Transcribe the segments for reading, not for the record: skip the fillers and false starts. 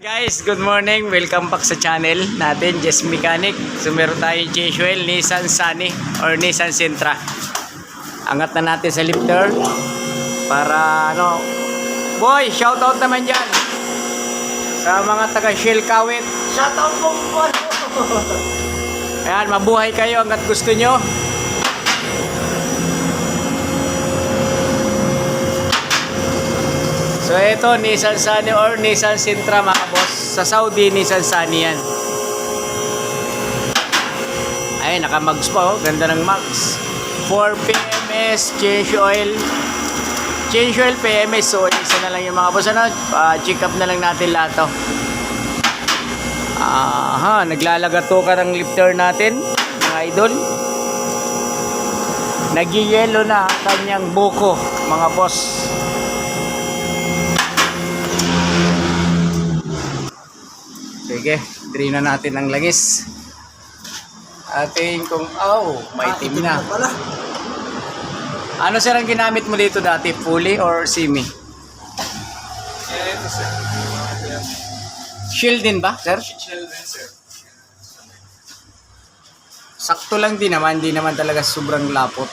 Guys, good morning. Welcome back sa channel natin, Jess Mechanic. So meron tayong change oil, Nissan Sunny or Nissan Sentra. Angat na natin sa lifter para boy, shoutout naman dyan sa mga taga Shell Kawit. Shoutout po po. Ayan, mabuhay kayo hanggat gusto nyo. So ito, Nissan Sunny or Nissan Sentra mga boss. Sa Saudi, Nissan Sunny yan. Ay, naka-mags pa oh. Ganda ng mags. 4 PMS, change oil. Change oil, PMS. So isa na lang yung mga boss. Check up na lang natin lahat to. Naglalagato ka ng lifter natin, mga idol. Nag-yellow na ang kanyang buko, mga boss. Sige, drain na natin ang langis. Ating kung may itim na. Ano sir ang ginamit mo dito dati? Fully or semi? Ito sir. Shield din ba, sir? Shield din sir. Sakto lang din naman, hindi naman talaga sobrang lapot.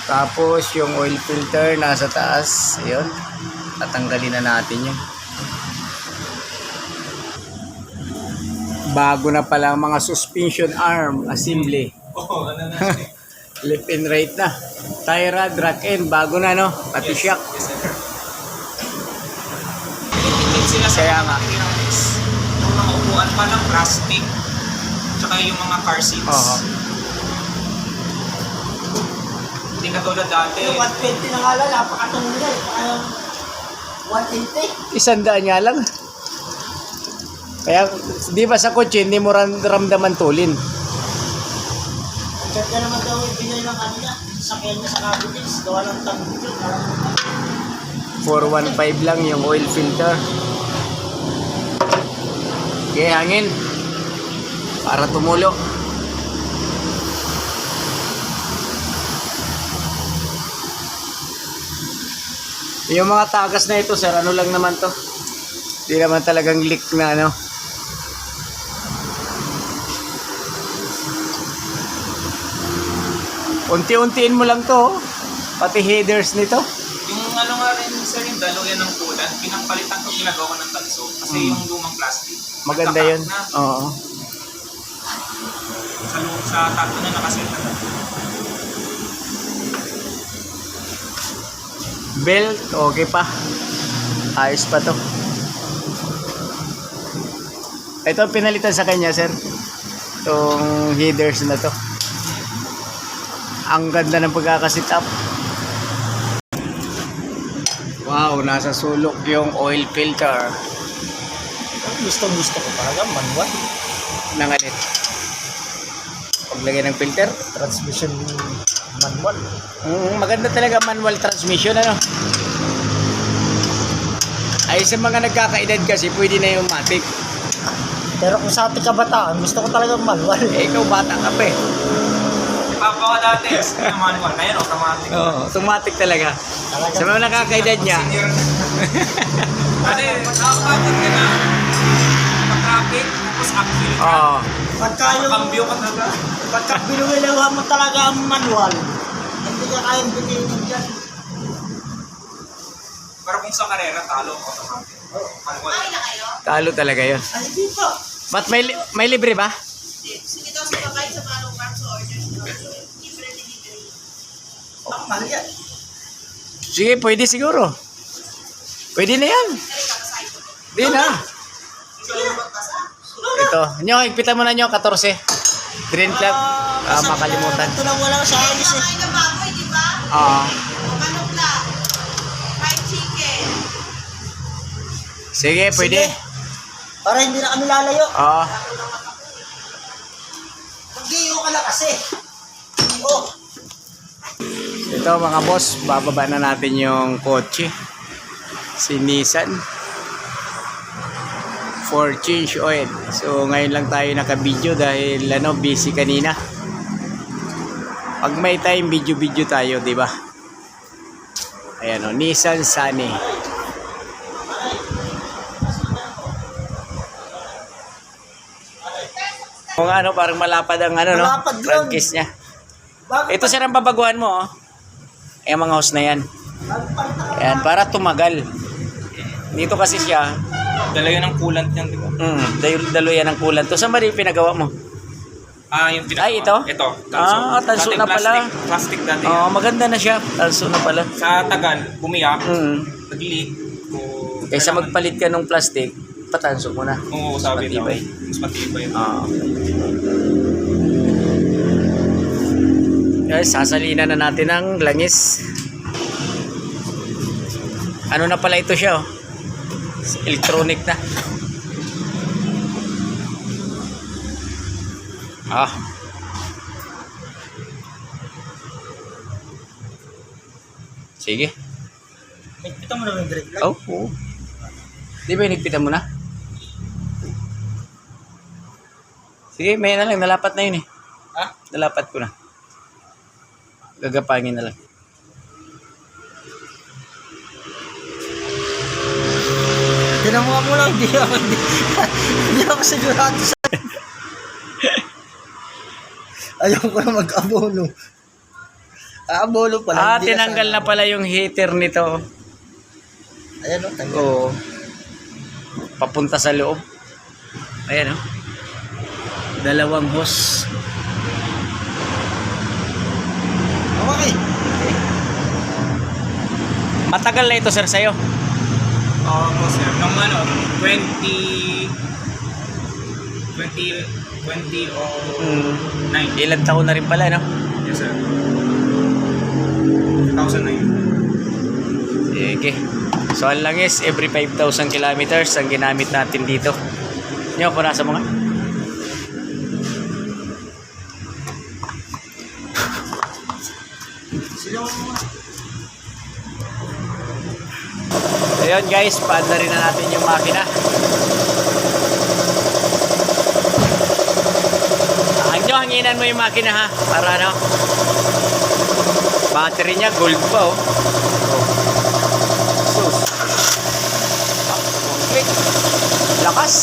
Tapos yung oil filter nasa taas, ayun. Tatanggalin na natin yun. Bago na pala ang mga suspension arm assembly. Oo, ano na siya. Left and right na. Tie rod, rack end, bago na no? Pati shock. Yes sir. Tinitid sila sa Kaya mga nga. materials. Yung mga upuan pa ng plastic. Tsaka yung mga car seats. Oo. Hindi katulad dati. Yung 120 na nga lang, napakatulog na. Parang 180. 100 nga lang. Kaya, di ba sa kotse, hindi mo ramdaman tulin. Ganda naman daw yung binay ng kanina. Sakyan niya sa cabinet. Gawa ng tanggol. 415 lang yung oil filter. Okay, hangin. Para tumulo. Yung mga tagas na ito, sir, ano lang naman to? Hindi naman talagang leak na Unti-untiin mo lang to, pati headers nito. Yung nga rin sir, yung daluyan ng kulan, pinapalitan ko, ginagawa ko ng tanso. Kasi yung lumang plastic. Maganda yun. Na, Oo. sa tatlo na nakaset na. Belt, okay pa. Ayos pa to. Ito pinalitan sa kanya, sir. Itong headers na to. Ang ganda ng pagkakasit up. Wow, nasa sulok yung oil filter. Gusto ko talaga, manual. Nangalit. Paglagay ng filter. Transmission manual. Maganda talaga manual transmission, Ay sa mga nagkakaedad kasi pwede na yung matic. Pero kung sa ating kabataan, gusto ko talaga manual. Ikaw bata ka pa eh. Papa ko dati, yung manual. Ngayon, automatic. Oo, automatic talaga. Sa mga nakakaedad niya. Senior. Kasi, nakakapagod ka na. Pag-traffic, tapos uphill ka. Oo. Makambyo ka talaga. Pagka binuwilawa mo talaga ang manual, hindi ka kayang bininig dyan. Pero kung sa karera, talo automatic. Manual. Talo talaga yun. Ay, dito. Ba't may libre ba? Sige daw sa kahit sa manong parts o orders daw. Libre delivery. Baka mahal yan. Sige, pwede siguro. Pwede na yan. Di na. Ito. Nyo, higpitan mo na nyo, 14. Green Club. Makalimutan. Ito lang wala sa alis eh. Kumain ng baboy, di ba? Oo. Manok lang. Fried chicken. Sige, pwede. Para hindi na kami lalayo. Oo. Mag-iyo ka lang kasi. Oh. Ito mga boss, bababa na natin yung kotse. Si Nissan. For change oil. So ngayon lang tayo naka-video dahil busy kanina. Pag may time, video tayo, di ba? Ayan o, Nissan Sunny. Kung ano, parang malapad ang ano, no? Malapad yun. Crankcase niya. Bago Ito sir ang babaguhan mo, oh. Yung mga hose na yan. palit na Ayan, para tumagal. Dito kasi siya, Dala yun ang coolant niyan, di ba? dalo yan ang kulan. To, saan ba rin pinagawa mo? Yung Ay, ito? Ito, Tanso Dating na pala. Plastic dati. Oo, maganda na siya. Tanso na pala. Sa tagal, bumiyak, Mm. nag-leak. Kaysa magpalit ka ng plastic, patanso mo na. Oo, sabi daw. Matibay. Mas matibay. Guys, sasalina na natin ang langis. Ano na pala ito siya, oh. Electronic na. Sige. Kita mo na yung brake light. Oh, oo. Di ba inigpitan mo na? Sige, may na lang. Nalapat na yun eh. Ha? Nalapat ko na. Gagapangin na lang. Tinamuha mo lang, hindi ako sigurado sa... Ayaw ko na mag-abono. Abono pala. hindi Tinanggal na pala yung heater nito. Ayan o, tanggal. Oo. Papunta sa loob. Ayan, oh. Dalawang hose. Okay. Matagal na ito, sir, sa'yo. Oo, sir. Nung 2009. Ilang taon na rin pala, no? Yes, sir. 2009. Sige. So, ang langis, every 5,000 kilometers ang ginamit natin dito. Nyo, punasa mo nga. Ayun guys, paanda rin na natin yung makina. Hanginan mo yung makina ha, para ano. Battery niya gold pa oh. Sus. Okay. Lakas.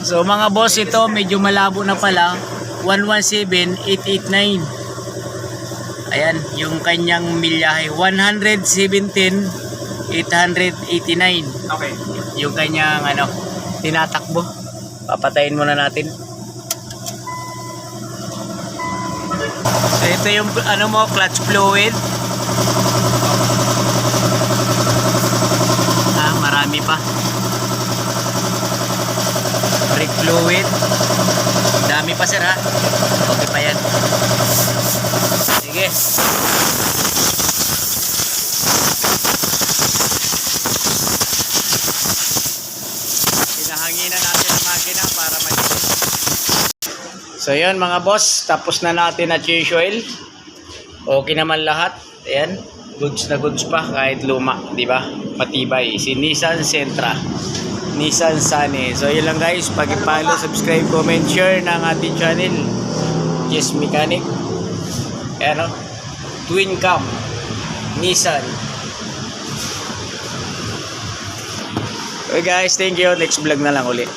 So mga boss, ito medyo malabo na pala. 117,889. Ayan, yung kanyang milyahe 117,889. Okay. Yung kanyang ano, tinatakbo. Papatayin muna natin. So ito yung ano mo, clutch fluid. Marami pa. Brake fluid. Dami pa sir ha. Okay pa yan. Sige. Pinahanginan natin ang makina para malinis. So yun mga boss, tapos na natin na change oil. Okay naman lahat. Ayan, goods na goods pa kahit luma, di ba? Matibay. Si Nissan Sentra, Nissan Sunny. So yun lang guys, pag-follow, subscribe, comment, share ng ating channel, Jess Mechanic. Ayan o, twin cam Nissan. Okay guys, thank you. Next vlog na lang ulit.